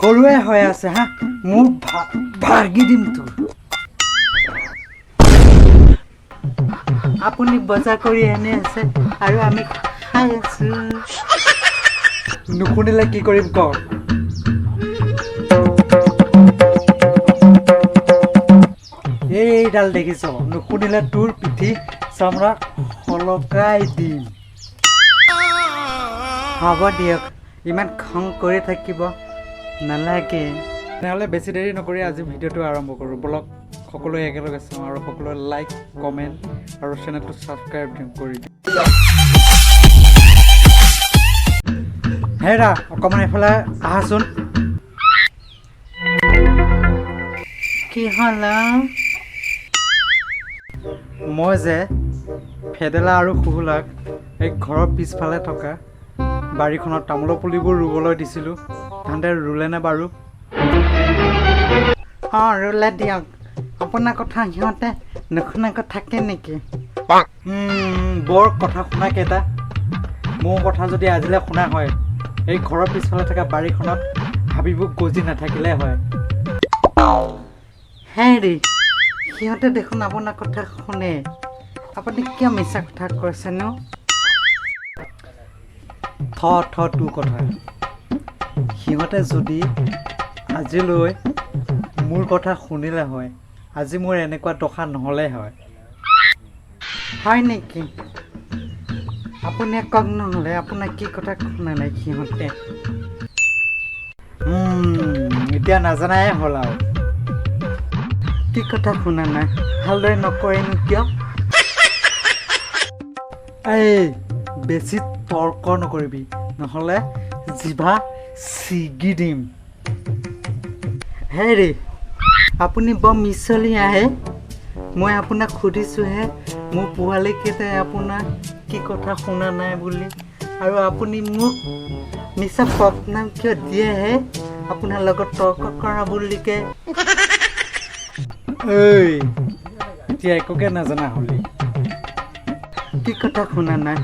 সৰুৱে হৈ আছে হা মোৰ ভাগি দিম তোৰ আপুনি বজাৰ কৰি এনে আছে আৰু আমি খাই আছো নুশুনিলে কি কৰিম ক এইডাল দেখিছ নুশুনিলে তোৰ পিঠি চামৰা সলকাই দিম হ'ব দিয়ক ইমান খং কৰি থাকিব নালাগে তেনেহ'লে বেছি দেৰি নকৰি আজি ভিডিঅ'টো আৰম্ভ কৰোঁ বলক সকলোৱে একেলগে চাওঁ আৰু সকলোৱে লাইক কমেণ্ট আৰু চেনেলটো ছাবস্ক্ৰাইব কৰি দিম হেৰা অকণমান এইফালে আহাচোন কি হ'ল মই যে ফেডেলা আৰু সুহুলাক এই ঘৰৰ পিছফালে থকা বাৰীখনত তামোলৰ পুলিবোৰ ৰুবলৈ দিছিলোঁ তাহাঁতে ৰুলেনে বাৰু অঁ ৰুলে দিয়ক আপোনাৰ কথা সিহঁতে নুশুনাকৈ থাকে নেকি বৰ কথা শুনাকেইটা মোৰ কথা যদি আজিলৈ শুনা হয় এই ঘৰৰ পিছফালে থকা বাৰীখনত হাবিবোৰ গজি নাথাকিলে হয় হেৰি সিহঁতে দেখোন আপোনাৰ কথা শুনে আপুনি কিয় মিছা কথা কৈছেনো তোৰ কথা সিহঁতে যদি আজিলৈ মোৰ কথা শুনিলে হয় আজি মোৰ এনেকুৱা দশা নহ'লে হয় নেকি আপুনি কওক নহ'লে আপোনাৰ কি কথা শুনা নাই সিহঁতে এতিয়া নাজানাই হ'ল আৰু কি কথা শুনা নাই ভালদৰে নকৰেনো কিয় এই বেছি তৰ্ক নকৰিবি নহ'লে জিভা ছিগি দিম হেৰি আপুনি বৰ মিছলি আহে মই আপোনাক সুধিছোঁহে মোৰ পোৱালীকেইটাই আপোনাৰ কি কথা শুনা নাই বুলি আৰু আপুনি মোক মিছা বদনাম কিয় দিয়েহে আপোনাৰ লগত তৰ্ক কৰা বুলিকে ঐ এতিয়া একোকে নাজানা হ'লি কি কথা শুনা নাই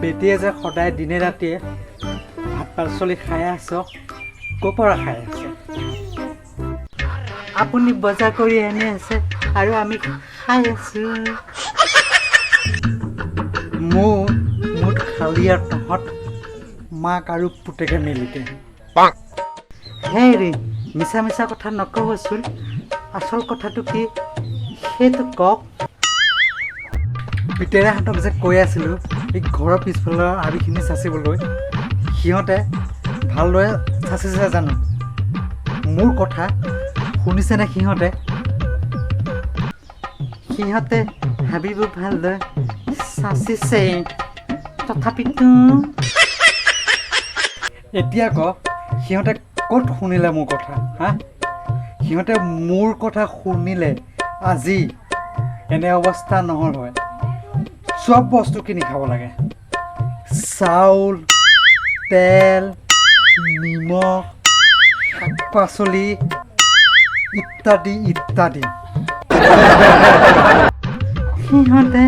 বেটিয়ে যে সদায় দিনে ৰাতিয়ে ভাত পাচলি খাই আছ ক'ৰ পৰা খাই আছ আপুনি বজাৰ কৰি এনে আছে আৰু আমি খাই আছো মুঠ খালি আৰু তহঁত মাক আৰু পুতেকে মিলিকে হেৰি মিছা মিছা কথা নক'বচোন আচল কথাটো কি সেইটো কওক পিতেৰাহঁতক যে কৈ আছিলোঁ এই ঘৰৰ পিছফালৰ আবিখিনি চাচিবলৈ সিহঁতে ভালদৰে চাচিছে জানো মোৰ কথা শুনিছেনে সিহঁতে হাবিবোৰ ভালদৰে চাচিছে তথাপিতো এতিয়া ক সিহঁতে ক'ত শুনিলে মোৰ কথা হা সিহঁতে মোৰ কথা শুনিলে আজি এনে অৱস্থা নহ'ল হয় চব বস্তু কিনি খাব লাগে চাউল তেল নিমখ শাক পাচলি ইত্যাদি ইত্যাদি সিহঁতে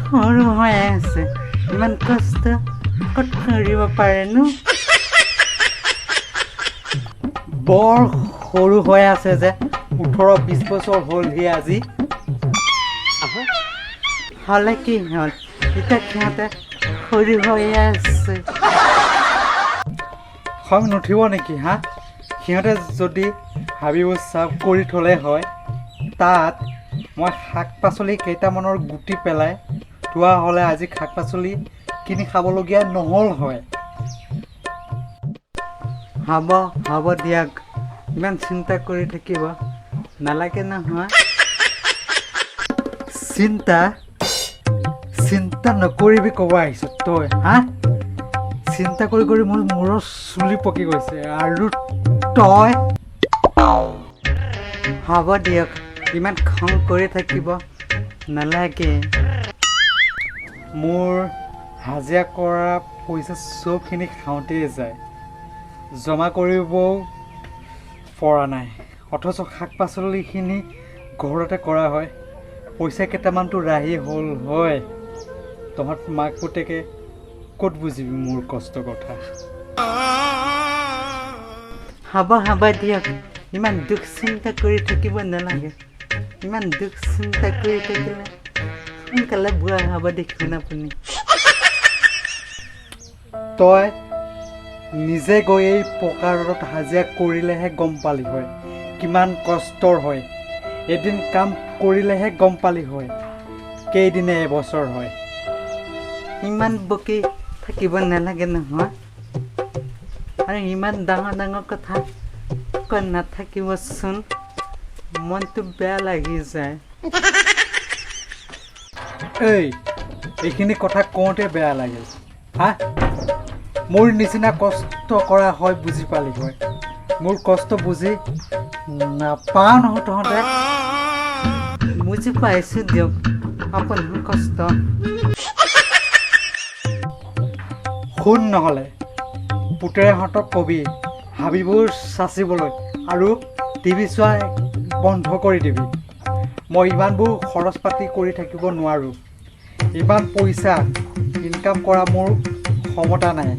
সৰু হৈ আছে ইমান কষ্ট ক'ত কৰিব পাৰেনো বৰ সৰু হৈ আছে যে 18-20 বছৰ হ'লহি আজি হ'লে কি হ'ল এতিয়া সিহঁতে সৰু হৈ আছে খং নুঠিব নেকি হা সিহঁতে যদি হাবিবোৰ চাফ কৰি থ'লে হয় তাত মই শাক পাচলি কেইটামানৰ গুটি পেলাই থোৱা হ'লে আজি শাক পাচলি কিনি খাবলগীয়া নহ'ল হয় হ'ব দিয়ক ইমান চিন্তা কৰি থাকিব নালাগে নহয় চিন্তা নকৰিবি ক'ব আহিছোঁ তই হা চিন্তা কৰি কৰি মোৰ মূৰৰ চুলি পকি গৈছে আৰু তই হ'ব দিয়ক ইমান খং কৰি থাকিব নালাগে মোৰ হাজিৰা কৰা পইচা চবখিনি খাওঁতেই যায় জমা কৰিবও পৰা নাই অথচ শাক পাচলিখিনি ঘৰতে কৰা হয় পইচা কেইটামানতো ৰাহি হ'ল হয় তহঁত মাক পুতেকে ক'ত বুজিবি মোৰ কষ্ট কথা হ'ব দিয়ক ইমান দুখ চিন্তা কৰি থাকিব নালাগে ইমান দুখ চিন্তা কৰি থাকিলে সোনকালে বুঢ়া হ'ব দেখোন আপুনি তই নিজে গৈ এই পকা ৰ'দত হাজিৰা কৰিলেহে গম পালি হয় কিমান কষ্টৰ হয় এদিন কাম কৰিলেহে গম পালি হয় কেইদিনে এবছৰ হয় ইমান বকি থাকিব নালাগে নহয় আৰু ইমান ডাঙৰ কথা কৈ নাথাকিবচোন মনটো বেয়া লাগি যায় এইখিনি কথা কওঁতে বেয়া লাগিল হা মোৰ নিচিনা কষ্ট কৰা হয় বুজি পালি হয় মোৰ কষ্ট বুজি নাপাওঁ নহয় তহঁতে বুজি পাইছোঁ দিয়ক আপোনাৰ কষ্ট শুন নহ'লে পুতেৰেহঁতক কবি হাবিবোৰ চাচিবলৈ আৰু টিভি চোৱা বন্ধ কৰি দিবি মই ইমানবোৰ খৰচ পাতি কৰি থাকিব নোৱাৰোঁ ইমান পইচা ইনকাম কৰা মোৰ ক্ষমতা নাই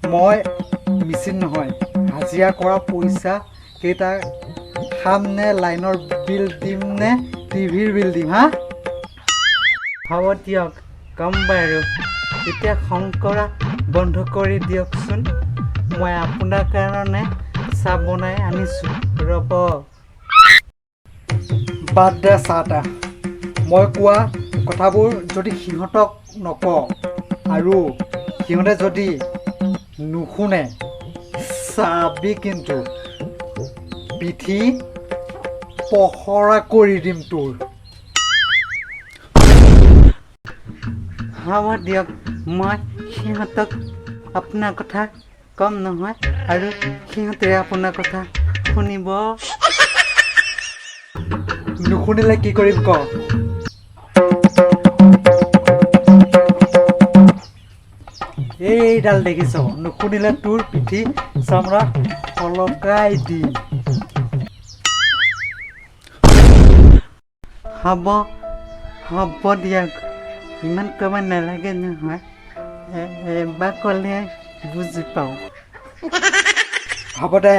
মই মেচিন নহয় হাজিৰা কৰা পইচা কেইটা খাম নে লাইনৰ বিল দিম নে টিভিৰ বিল দিম হা হ'ব দিয়ক কম বাৰু এতিয়া খং কৰা বন্ধ কৰি দিয়কচোন মই আপোনাৰ কাৰণে চাহ বনাই আনিছোঁ ৰ'ব বাদ দে চাহ তাহ মই কোৱা কথাবোৰ যদি সিহঁতক নকওঁ আৰু সিহঁতে যদি নুশুনে চাবি কিন্তু পিঠি পখৰা কৰি দিম তোৰ হ'ব দিয়ক মই সিহঁতক আপোনাৰ কথা কম নহয় আৰু সিহঁতে আপোনাৰ কথা শুনিব নুশুনিলে কি কৰিম ক এইডাল দেখিছ নুশুনিলে তোৰ পিঠি চামৰা সলকাই দিম হ'ব দিয়ক ইমান ক'ব নালাগে নহয় এবাৰ ক'লে বুজি পাওঁ হ'ব দে